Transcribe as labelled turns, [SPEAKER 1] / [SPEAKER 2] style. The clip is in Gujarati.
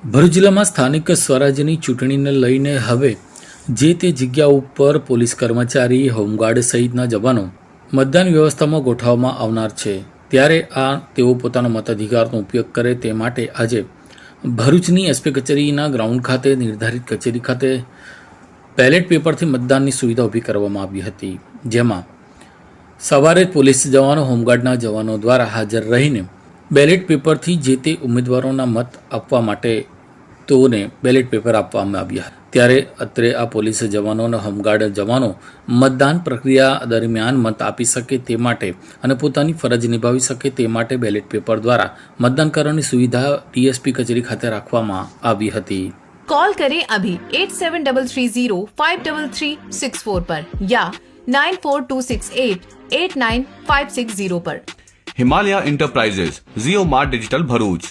[SPEAKER 1] ભરૂચ જિલ્લામાં સ્થાનિક સ્વરાજ્યની ચૂંટણીને લઈને હવે જે તે જગ્યા ઉપર પોલીસ કર્મચારી, હોમગાર્ડ સહિતના જવાનો મતદાન વ્યવસ્થામાં ગોઠવવામાં આવનાર છે। ત્યારે તેઓ પોતાના મતાધિકારનો ઉપયોગ કરે તે માટે આજે ભરૂચની એસપી કચેરીના ગ્રાઉન્ડ ખાતે નિર્ધારિત કચેરી ખાતે બેલેટ પેપરથી મતદાનની સુવિધા ઊભી કરવામાં આવી હતી, જેમાં સવારે પોલીસ જવાનો, હોમગાર્ડના જવાનો દ્વારા હાજર રહીને બેલેટ પેપરથી જે તે ઉમેદવારોના મત આપવા માટે તેઓને બેલેટ પેપર આપવામાં આવ્યા। ત્યારે અત્રે આ પોલીસ જવાનો અને હોમગાર્ડ જવાનો મતદાન પ્રક્રિયા દરમિયાન મત આપી શકે તે માટે અને પોતાની ફરજ નિભાવી શકે તે માટે બેલેટ પેપર દ્વારા મતદાન કરવાની સુવિધા ડીએસપી કચેરી ખાતે રાખવામાં આવી હતી।
[SPEAKER 2] कॉल करें अभी 8730533664 पर या 9426889560 पर।
[SPEAKER 3] हिमालय इंटरप्राइजेज, जियो मार्ट डिजिटल भरूच,